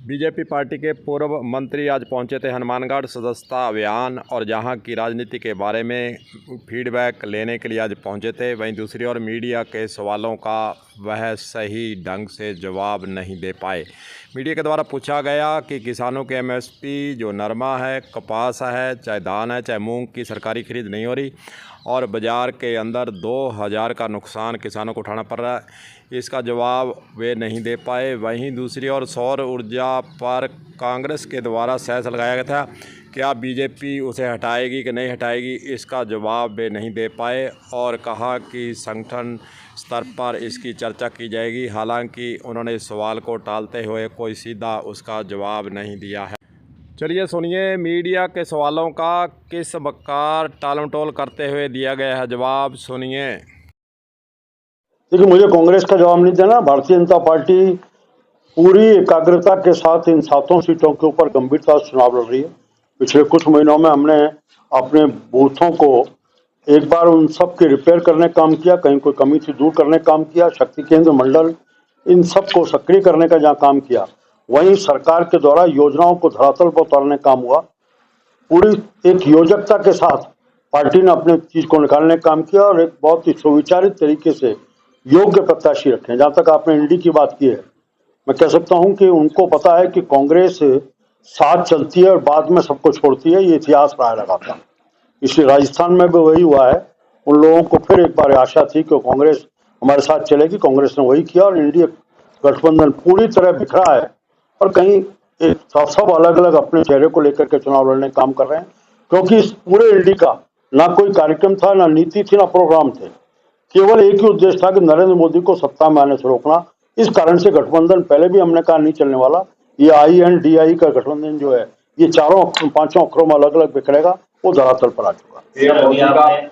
BJP party के पूर्व मंत्री आज पहुंचे थे हनुमानगढ़ सदस्यता अभियान और जहां की राजनीति के बारे में फीडबैक लेने के लिए आज पहुंचे थे। वहीं दूसरी ओर मीडिया के सवालों का वह सही ढंग से जवाब नहीं दे पाए। मीडिया के द्वारा पूछा गया कि किसानों के एमएसपी जो नरमा है, कपास है, चाहे धान है, चाहे मूंग की सरकारी खरीद नहीं हो रही और बाज़ार के अंदर 2000 का नुकसान किसानों को उठाना पड़ रहा है, इसका जवाब वे नहीं दे पाए। वहीं दूसरी ओर सौर ऊर्जा पर कांग्रेस के द्वारा सेस लगाया गया था, क्या बीजेपी उसे हटाएगी कि नहीं हटाएगी, इसका जवाब वे नहीं दे पाए और कहा कि संगठन स्तर पर इसकी चर्चा की जाएगी। हालांकि उन्होंने इस सवाल को टालते हुए कोई सीधा उसका जवाब नहीं दिया है। चलिए सुनिए मीडिया के सवालों का किस प्रकार टालमटोल करते हुए दिया गया है जवाब, सुनिए। देखिए, मुझे कांग्रेस का जवाब नहीं देना। भारतीय जनता पार्टी पूरी एकाग्रता के साथ इन 7 सीटों के ऊपर गंभीरता से चुनाव लड़ रही है। पिछले कुछ महीनों में हमने अपने बूथों को एक बार उन सब के रिपेयर करने का काम किया, कहीं कोई कमी थी दूर करने का काम किया, शक्ति केंद्र मंडल इन सब को सक्रिय करने का जहाँ काम किया, वहीं सरकार के द्वारा योजनाओं को धरातल पर उतारने का काम हुआ। पूरी एक योजकता के साथ पार्टी ने अपने चीज को निकालने का काम किया और एक बहुत ही सुविचारित तरीके से योग्य प्रत्याशी रखे। जहां तक आपने एनडी की बात की है, मैं कह सकता हूं कि उनको पता है कि कांग्रेस साथ चलती है और बाद में सबको छोड़ती है, ये इतिहास रहा लगातार। इसलिए राजस्थान में भी वही हुआ है। उन लोगों को फिर एक बार आशा थी कि कांग्रेस हमारे साथ चलेगी, कांग्रेस ने वही किया और इंडिया गठबंधन पूरी तरह बिखरा है और कहीं एक सब अलग अलग अपने चेहरे को लेकर के चुनाव लड़ने का काम कर रहे हैं, क्योंकि इस पूरे एनडी का ना कोई कार्यक्रम था, ना नीति थी, ना प्रोग्राम थे। केवल एक ही उद्देश्य था कि नरेंद्र मोदी को सत्ता में आने से रोकना। इस कारण से गठबंधन पहले भी हमने कहा नहीं चलने वाला। ये INDI का गठबंधन जो है, ये 4-5 अक्षरों में अलग अलग बिखरेगा, वो धरातल पर आ चुका।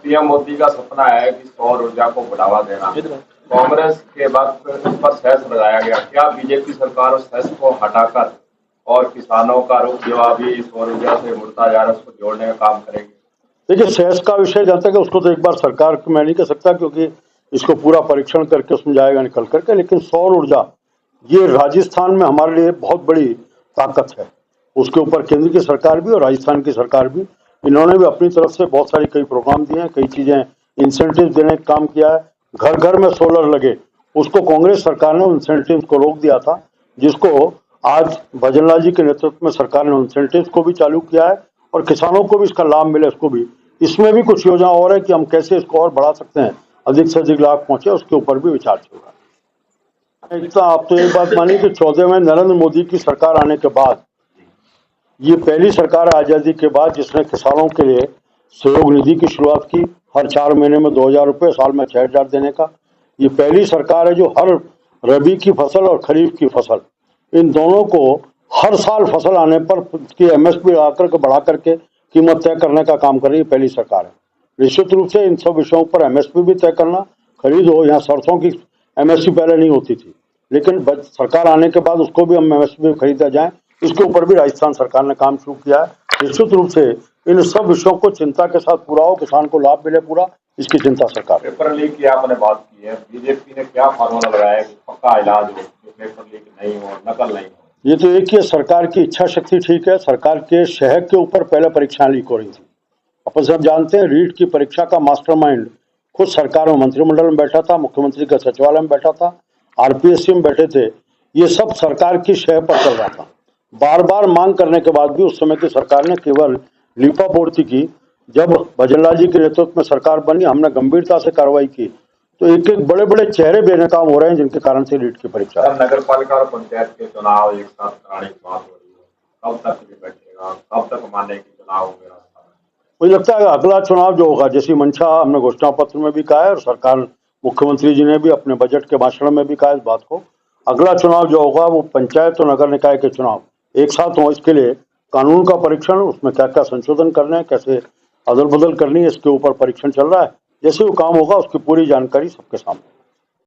पीएम मोदी का सपना है कि सौर ऊर्जा को बढ़ावा देना। कांग्रेस के वक्त उस पर सेस लगाया गया, क्या बीजेपी सरकार उस सेस को हटाकर और किसानों का रुख जो अभी सौर ऊर्जा से मुड़ता जा रहा है उसको जोड़ने का काम करेगी? देखिए, सेस का विषय जहाँ तक है उसको तो एक बार सरकार मैं नहीं कह सकता, क्योंकि इसको पूरा परीक्षण करके उसमें जाएगा निकल करके। लेकिन सौर ऊर्जा ये राजस्थान में हमारे लिए बहुत बड़ी ताकत है। उसके ऊपर केंद्र की सरकार भी और राजस्थान की सरकार भी, इन्होंने भी अपनी तरफ से बहुत सारी कई प्रोग्राम दिए हैं, कई चीजें इंसेंटिव देने का काम किया है। घर घर में सोलर लगे, उसको कांग्रेस सरकार ने इंसेंटिव को रोक दिया था, जिसको आज भजनलाल जी के नेतृत्व में सरकार ने इंसेंटिव को भी चालू किया है और किसानों को भी इसका लाभ मिले, उसको भी। इसमें भी कुछ योजना और है कि हम कैसे इसको और बढ़ा सकते हैं, अधिक से अधिक लाभ पहुंचे, उसके ऊपर भी विचार चल रहा है। एक तो आप तो एक बात मानिए कि 14 में नरेंद्र मोदी की सरकार आने के बाद ये पहली सरकार आजादी के बाद जिसने किसानों के लिए सहयोग निधि की शुरुआत की, हर 4 महीने में 2000 रुपये, साल में 6000 देने का। ये पहली सरकार है जो हर रबी की फसल और खरीफ की फसल, इन दोनों को हर साल फसल आने पर की MSP आकर के बढ़ा करके कीमत तय करने का काम कर रही है, पहली सरकार है। निश्चित रूप से इन सब विषयों पर MSP भी तय करना, खरीद हो, यहाँ सरसों की MSP पहले नहीं होती थी, लेकिन सरकार आने के बाद उसको भी हम MSP खरीदा जाए, इसके ऊपर भी राजस्थान सरकार ने काम शुरू किया है। निश्चित रूप से इन सब विषयों को चिंता के साथ पूरा हो, किसान को लाभ मिले पूरा, इसकी चिंता सरकार। पेपर लीक की आपने बात की है, बीजेपी ने क्या फार्मूला लगाया कि पक्का इलाज हो, पेपर लीक नहीं हो, नकल नहीं हो? ये तो एक ही सरकार की इच्छा शक्ति ठीक है। सरकार के शहर के ऊपर पहले परीक्षाएं लीक हो रही थी। अपन सब जानते हैं रीट की परीक्षा का मास्टरमाइंड खुद सरकार में मंत्रिमंडल में बैठा था, मुख्यमंत्री का सचिवालय में बैठा था, RPSC में बैठे थे। ये सब सरकार की शहर पर चल रहा था। बार बार मांग करने के बाद भी उस समय की सरकार ने केवल लीपापोती की। जब भजनलाल जी के नेतृत्व में सरकार बनी, हमने गंभीरता से कार्रवाई की, तो एक एक बड़े बड़े चेहरे बेनकाम हो रहे हैं, जिनके कारण से रीट की परीक्षा। नगर पालिका और पंचायत के चुनाव एक साथ कराने की बात हो रही है, कब तक ये बैठेगा, कब तक माने कि चुनाव होंगे? मुझे लगता है अगला चुनाव जो होगा, जैसी मंशा हमने घोषणा पत्र में भी कहा है और सरकार मुख्यमंत्री जी ने भी अपने बजट के भाषण में भी कहा इस बात को, अगला चुनाव जो होगा वो पंचायत और नगर निकाय के चुनाव एक साथ हो। इसके लिए कानून का परीक्षण, उसमें क्या क्या संशोधन करने हैं, कैसे अदल बदल करनी है, इसके ऊपर परीक्षण चल रहा है। जैसे वो काम होगा उसकी पूरी जानकारी सबके सामने।